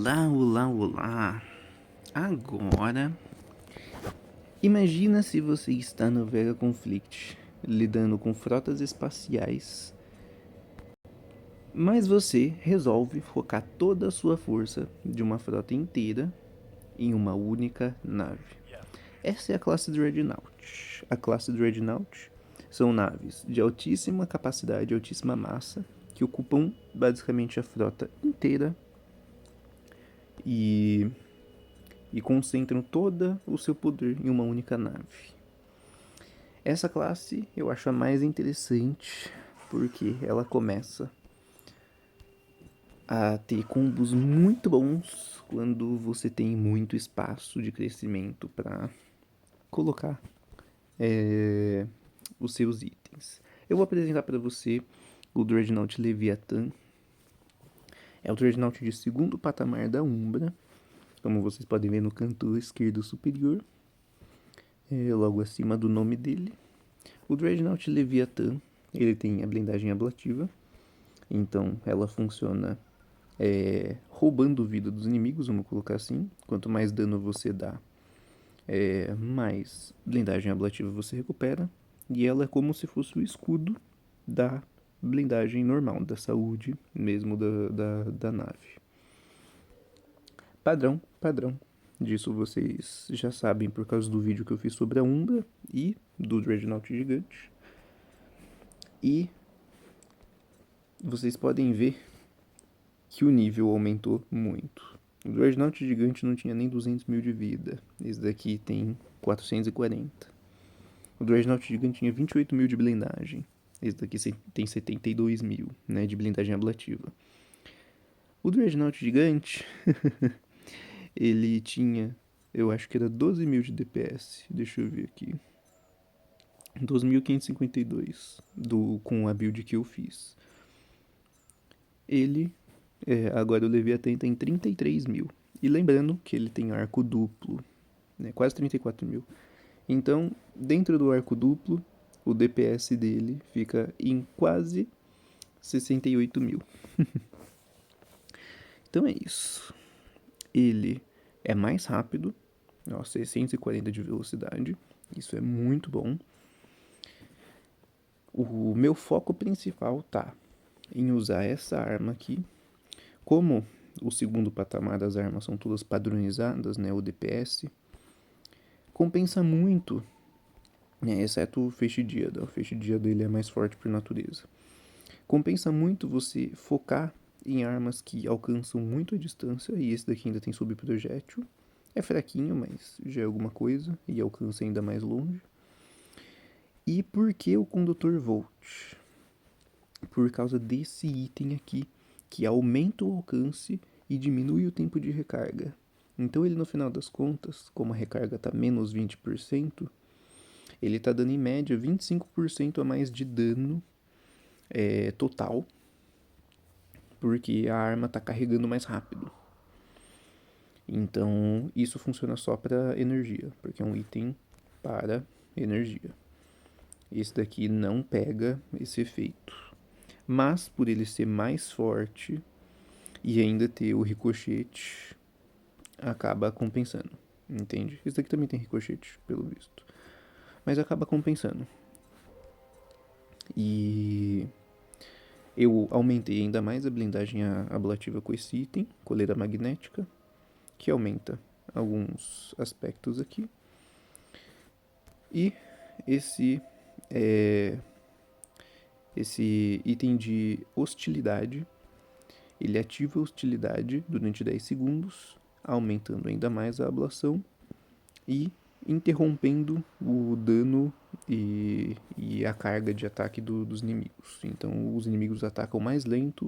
Olá, olá, olá. Agora, imagina se você está no Vega Conflict, lidando com frotas espaciais, mas você resolve focar toda a sua força de uma frota inteira em uma única nave. Essa é a classe Dreadnought. A classe Dreadnought são naves de altíssima capacidade, altíssima massa, que ocupam basicamente a frota inteira e concentram todo o seu poder em uma única nave. Essa classe eu acho a mais interessante porque ela começa a ter combos muito bons quando você tem muito espaço de crescimento para colocar os seus itens. Eu vou apresentar para você o Dreadnought Leviathan. É o Dreadnought de segundo patamar da Umbra, como vocês podem ver no canto esquerdo superior, logo acima do nome dele. O Dreadnought Leviathan, ele tem a blindagem ablativa, então ela funciona roubando vida dos inimigos, vamos colocar assim. Quanto mais dano você dá, mais blindagem ablativa você recupera. E ela é como se fosse o escudo da blindagem normal, da saúde mesmo da nave. Padrão. Disso vocês já sabem por causa do vídeo que eu fiz sobre a Umbra e do Dreadnought Gigante. E vocês podem ver que o nível aumentou muito. O Dreadnought Gigante não tinha nem 200 mil de vida. Esse daqui tem 440. O Dreadnought Gigante tinha 28 mil de blindagem. Esse daqui tem 72 mil, né, de blindagem ablativa. O Dreadnought Gigante, ele tinha, eu acho que era 12 mil de DPS. Deixa eu ver aqui. 12.552 com a build que eu fiz. Ele, agora o Leviathan tem 33 mil. E lembrando que ele tem arco duplo, né, quase 34 mil. Então, dentro do arco duplo, o DPS dele fica em quase 68 mil. Então é isso. Ele é mais rápido, 640 de velocidade. Isso é muito bom. O meu foco principal tá em usar essa arma aqui. Como o segundo patamar das armas são todas padronizadas, né, o DPS, compensa muito, né, exceto o Feixe Díada. O Feixe Díada ele é mais forte por natureza. Compensa muito você focar em armas que alcançam muito a distância, e esse daqui ainda tem subprojétil. É fraquinho, mas já é alguma coisa, e alcança ainda mais longe. E por que o Condutor Volt? Por causa desse item aqui, que aumenta o alcance e diminui o tempo de recarga. Então ele, no final das contas, como a recarga está menos 20%, ele está dando em média 25% a mais de dano total, porque a arma está carregando mais rápido. Então isso funciona só para energia, porque é um item para energia. Esse daqui não pega esse efeito. Mas por ele ser mais forte e ainda ter o ricochete, acaba compensando. Entende? Esse daqui também tem ricochete, pelo visto. Mas acaba compensando. E eu aumentei ainda mais a blindagem ablativa com esse item, coleira magnética, que aumenta alguns aspectos aqui. E esse esse item de hostilidade, ele ativa a hostilidade durante 10 segundos, aumentando ainda mais a ablação e interrompendo o dano e a carga de ataque dos inimigos. Então os inimigos atacam mais lento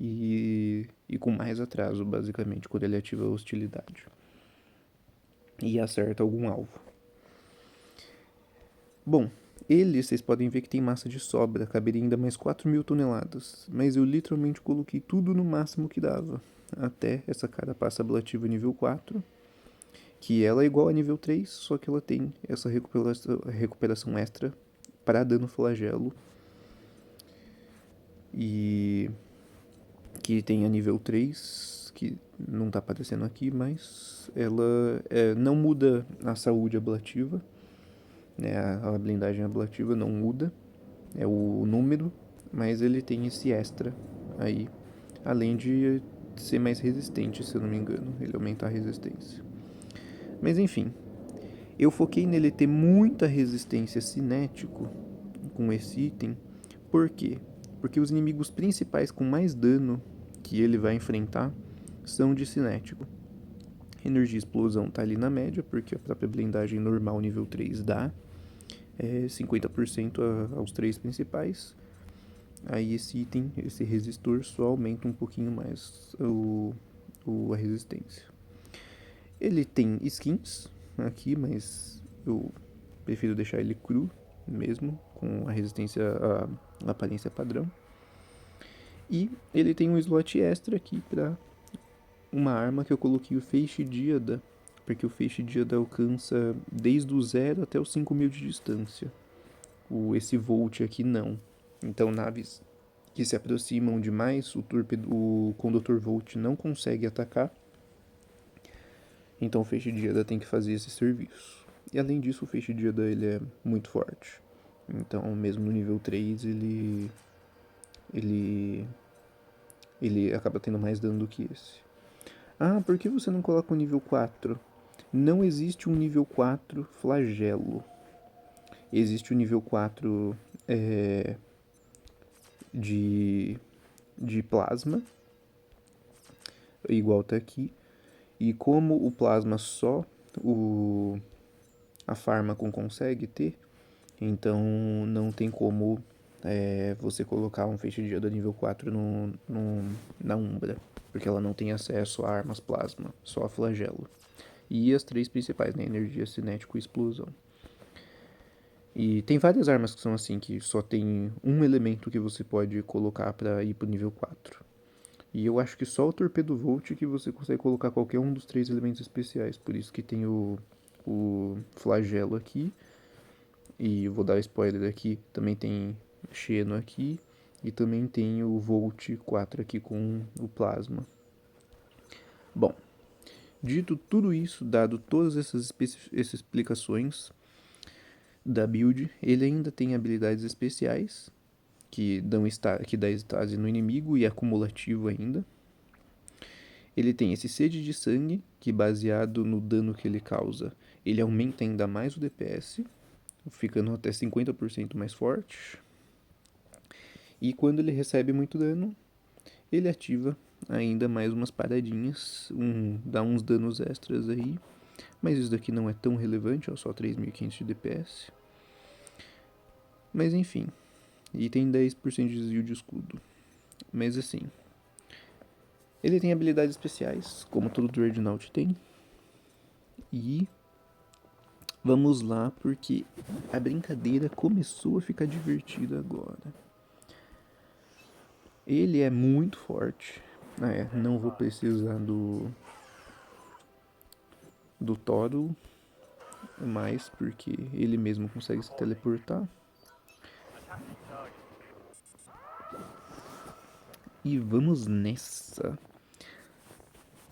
e com mais atraso, basicamente, quando ele ativa a hostilidade e acerta algum alvo. Bom, ele, vocês podem ver que tem massa de sobra, caberia ainda mais 4.000 toneladas, mas eu literalmente coloquei tudo no máximo que dava, até essa carapaça ablativa nível 4, que ela é igual a nível 3, só que ela tem essa recuperação extra para dano flagelo, e que tem a nível 3, que não tá aparecendo aqui, mas ela não muda a saúde ablativa, né? A blindagem ablativa não muda, é o número, mas ele tem esse extra aí, além de ser mais resistente, se eu não me engano, ele aumenta a resistência. Mas enfim, eu foquei nele ter muita resistência cinético com esse item. Por quê? Porque os inimigos principais com mais dano que ele vai enfrentar são de cinético. Energia e explosão tá ali na média, porque a própria blindagem normal nível 3 dá 50% aos três principais. Aí esse item, esse resistor, só aumenta um pouquinho mais a resistência. Ele tem skins aqui, mas eu prefiro deixar ele cru mesmo, com a resistência, a aparência padrão. E ele tem um slot extra aqui para uma arma que eu coloquei o Feixe Díada, porque o Feixe Díada alcança desde o 0 até os 5.000 de distância. Esse Volt aqui não. Então naves que se aproximam demais, o Condutor Volt não consegue atacar. Então o Feixe Díada tem que fazer esse serviço. E além disso, o Feixe Díada ele é muito forte. Então mesmo no nível 3 ele acaba tendo mais dano do que esse. Ah, por que você não coloca o nível 4? Não existe um nível 4 flagelo. Existe o nível 4 de plasma, igual tá aqui. E como o plasma só a Pharmacon consegue ter, então não tem como você colocar um Feixe Díada nível 4 na Umbra, porque ela não tem acesso a armas plasma, só a flagelo. E as três principais, né? Energia, cinético e explosão. E tem várias armas que são assim, que só tem um elemento que você pode colocar para ir pro nível 4. E eu acho que só o Torpedo Volt que você consegue colocar qualquer um dos três elementos especiais. Por isso que tem o flagelo aqui. E vou dar spoiler aqui, também tem Xeno aqui. E também tem o Volt 4 aqui com o plasma. Bom, dito tudo isso, dado todas essas explicações da build, ele ainda tem habilidades especiais que dá estase no inimigo e é acumulativo ainda. Ele tem esse Sede de Sangue, que baseado no dano que ele causa, ele aumenta ainda mais o DPS, ficando até 50% mais forte. E quando ele recebe muito dano, ele ativa ainda mais umas paradinhas, dá uns danos extras aí. Mas isso daqui não é tão relevante, ó, só 3.500 de DPS. Mas enfim, e tem 10% de desvio de escudo. Mas assim, ele tem habilidades especiais, como todo Dreadnought tem. E vamos lá, porque a brincadeira começou a ficar divertida agora. Ele é muito forte. Não vou precisar do Toro mais, porque ele mesmo consegue se teleportar. E vamos nessa.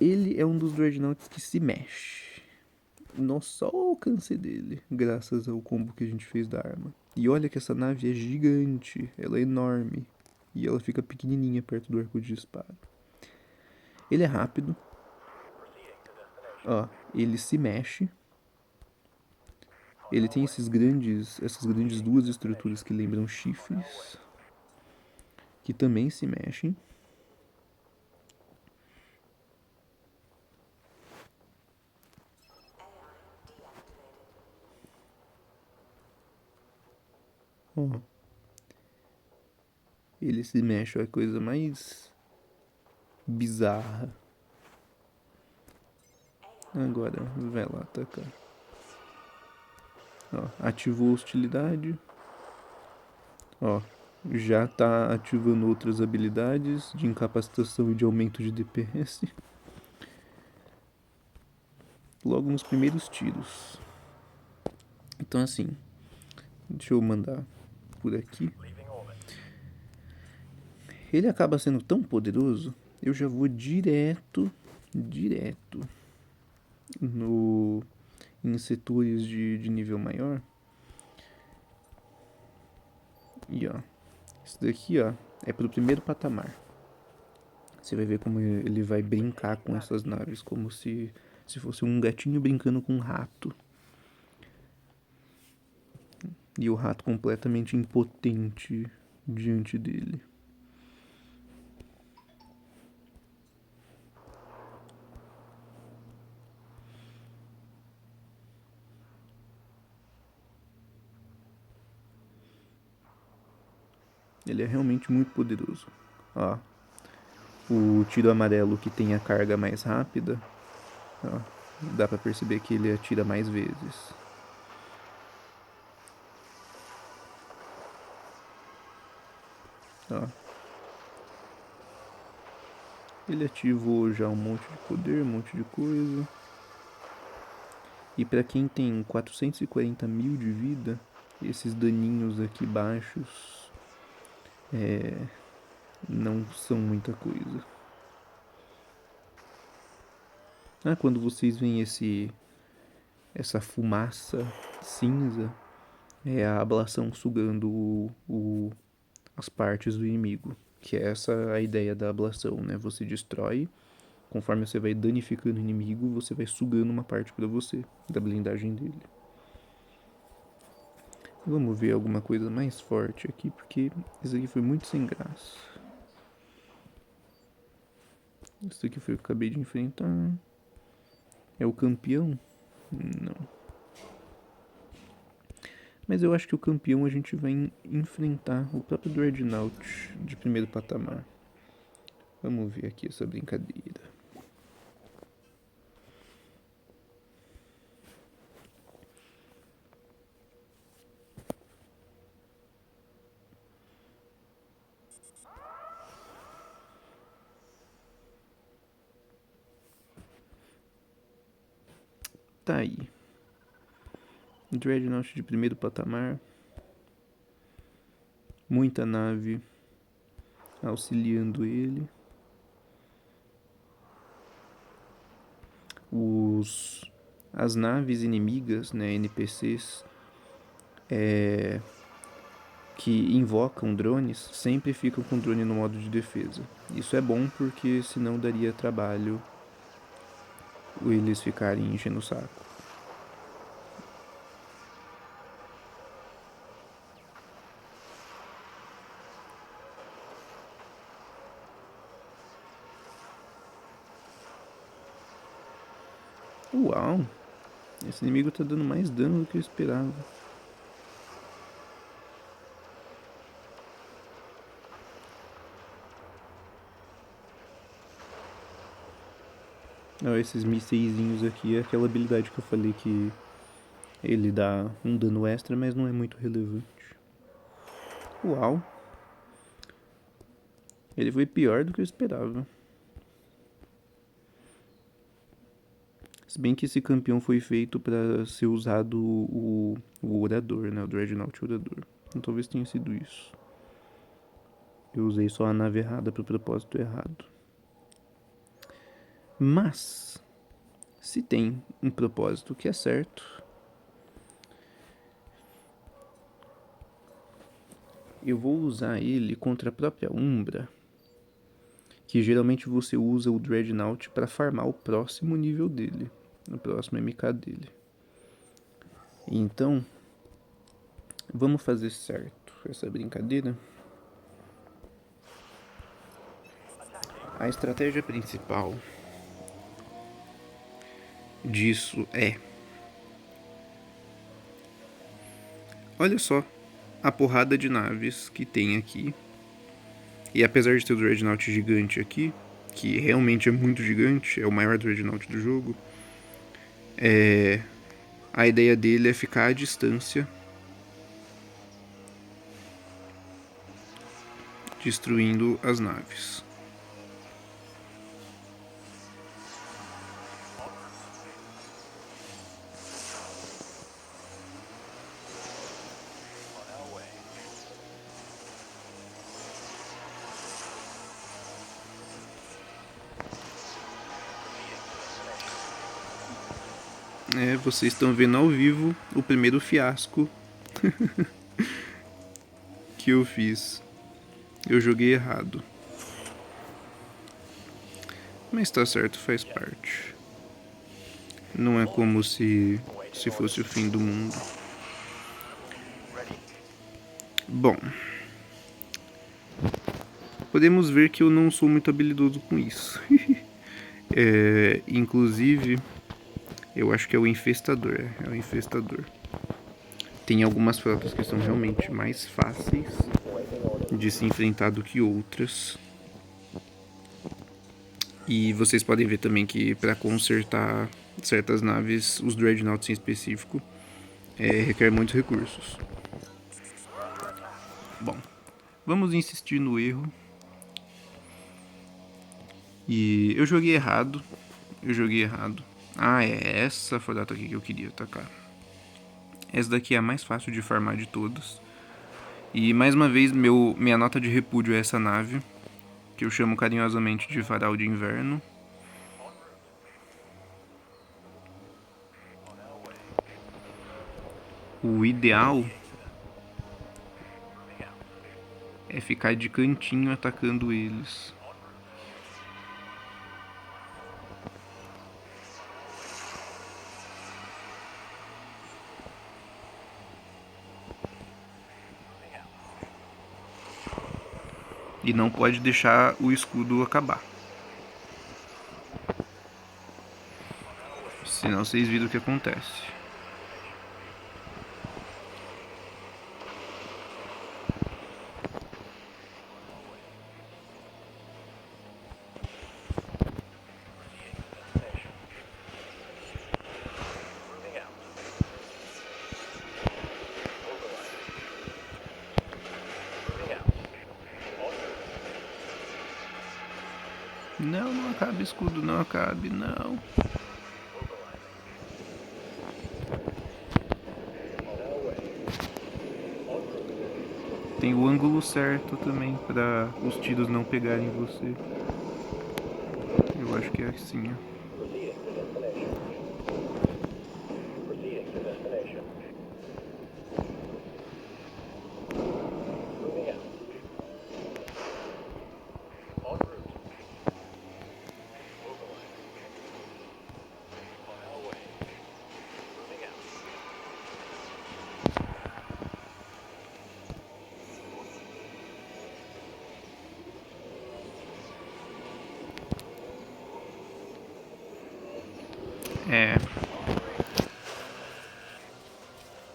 Ele é um dos Dreadnoughts que se mexe. Nossa, olha o alcance dele, graças ao combo que a gente fez da arma. E olha que essa nave é gigante, ela é enorme. E ela fica pequenininha perto do arco de disparo. Ele é rápido. Ó, ele se mexe. Ele tem essas grandes duas estruturas que lembram chifres, que também se mexem. Ó, ele se mexe, é a coisa mais bizarra. Agora vai lá atacar. Ó, ativou a hostilidade. Ó, já tá ativando outras habilidades de incapacitação e de aumento de DPS. Logo nos primeiros tiros. Então assim, deixa eu mandar por aqui. Ele acaba sendo tão poderoso, eu já vou direto direto no, em setores de nível maior. E ó, isso daqui ó, é pro primeiro patamar. Você vai ver como ele vai brincar com essas naves, como se fosse um gatinho brincando com um rato. E o rato completamente impotente diante dele. Ele é realmente muito poderoso. Ó, o tiro amarelo que tem a carga mais rápida, ó, dá pra perceber que ele atira mais vezes. Ó, ele ativou já um monte de poder, um monte de coisa. E pra quem tem 440 mil de vida, esses daninhos aqui baixos não são muita coisa. Ah, quando vocês veem essa fumaça cinza, é a ablação sugando as partes do inimigo. Que é essa a ideia da ablação, né? Você destrói, conforme você vai danificando o inimigo, você vai sugando uma parte pra você, da blindagem dele. Vamos ver alguma coisa mais forte aqui, porque isso aqui foi muito sem graça. Isso aqui foi o que eu acabei de enfrentar. É o campeão? Não. Mas eu acho que o campeão a gente vai enfrentar o próprio Dreadnought de primeiro patamar. Vamos ver aqui essa brincadeira. Tá aí. Dreadnought de primeiro patamar. Muita nave auxiliando ele. As naves inimigas, né, NPCs, que invocam drones, sempre ficam com o drone no modo de defesa. Isso é bom porque senão daria trabalho eles ficarem enchendo o saco. Uau! Esse inimigo tá dando mais dano do que eu esperava. Ó, esses mísseizinhos aqui é aquela habilidade que eu falei que ele dá um dano extra, mas não é muito relevante. Uau! Ele foi pior do que eu esperava. Se bem que esse campeão foi feito para ser usado o Orador, né? O Dreadnought Orador. Então talvez tenha sido isso. Eu usei só a nave errada pro propósito errado. Mas, se tem um propósito que é certo, eu vou usar ele contra a própria Umbra, que geralmente você usa o Dreadnought para farmar o próximo nível dele, o próximo MK dele. Então, vamos fazer certo essa brincadeira. A estratégia principal disso é: olha só a porrada de naves que tem aqui. E apesar de ter o Dreadnought gigante aqui, que realmente é muito gigante, é o maior Dreadnought do jogo, a ideia dele é ficar à distância, destruindo as naves. Vocês estão vendo ao vivo o primeiro fiasco que eu fiz. Eu joguei errado. Mas tá certo, faz parte. Não é como se fosse o fim do mundo. Bom, podemos ver que eu não sou muito habilidoso com isso. Inclusive, eu acho que é o infestador. É o infestador. Tem algumas frotas que são realmente mais fáceis de se enfrentar do que outras. E vocês podem ver também que para consertar certas naves, os Dreadnoughts em específico, requer muitos recursos. Bom, vamos insistir no erro. E eu joguei errado. Ah, é essa frota aqui que eu queria atacar. Essa daqui é a mais fácil de farmar de todas. E mais uma vez, minha nota de repúdio é essa nave, que eu chamo carinhosamente de Varal de Inverno. O ideal é ficar de cantinho atacando eles. E não pode deixar o escudo acabar. Senão vocês viram o que acontece. Não, não acabe escudo, não acabe, não. Tem o ângulo certo também para os tiros não pegarem você. Eu acho que é assim, ó.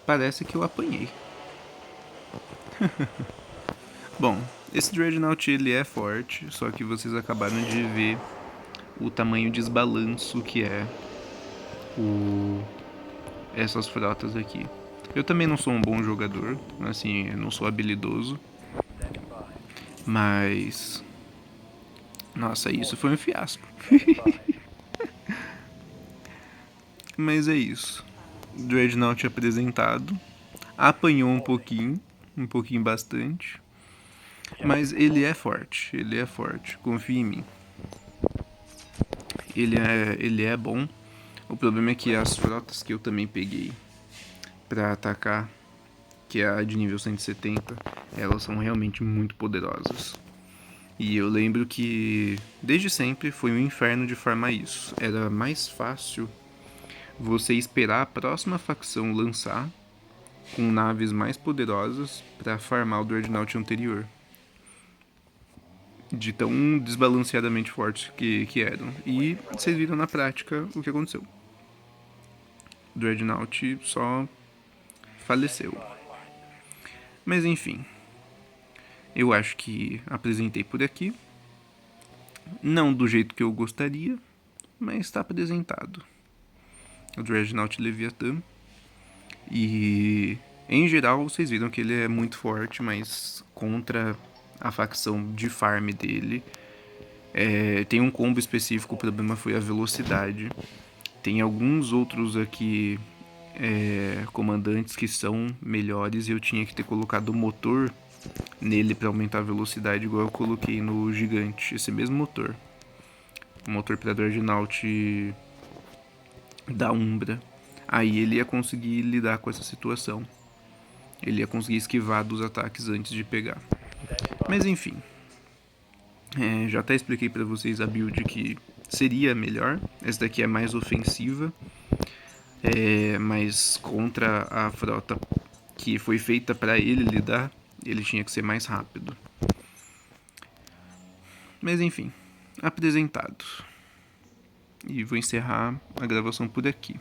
Parece que eu apanhei. Bom, esse Dreadnought ele é forte, só que vocês acabaram de ver o tamanho desbalanço que é essas frotas aqui. Eu também não sou um bom jogador, assim, eu não sou habilidoso, mas nossa, isso foi um fiasco. Mas é isso. Dreadnought apresentado. Apanhou um pouquinho bastante. Mas ele é forte, confia em mim. Ele é bom. O problema é que as frotas que eu também peguei pra atacar, que é a de nível 170, elas são realmente muito poderosas. E eu lembro que desde sempre foi um inferno de farmar isso. Era mais fácil você esperar a próxima facção lançar com naves mais poderosas para farmar o Dreadnought anterior. De tão desbalanceadamente fortes que eram. E vocês viram na prática o que aconteceu. O Dreadnought só faleceu. Mas enfim, eu acho que apresentei por aqui. Não do jeito que eu gostaria, mas está apresentado. O Dreadnought Leviathan. E em geral vocês viram que ele é muito forte, mas contra a facção de farm dele tem um combo específico, o problema foi a velocidade. Tem alguns outros aqui comandantes que são melhores e eu tinha que ter colocado o motor nele para aumentar a velocidade, igual eu coloquei no gigante, esse mesmo motor. O motor para Dreadnought da Umbra. Aí ele ia conseguir lidar com essa situação. Ele ia conseguir esquivar dos ataques antes de pegar. Mas enfim, já até expliquei pra vocês a build que seria melhor. Essa daqui é mais ofensiva, mas contra a frota que foi feita pra ele lidar, ele tinha que ser mais rápido. Mas enfim, apresentado. E vou encerrar a gravação por aqui.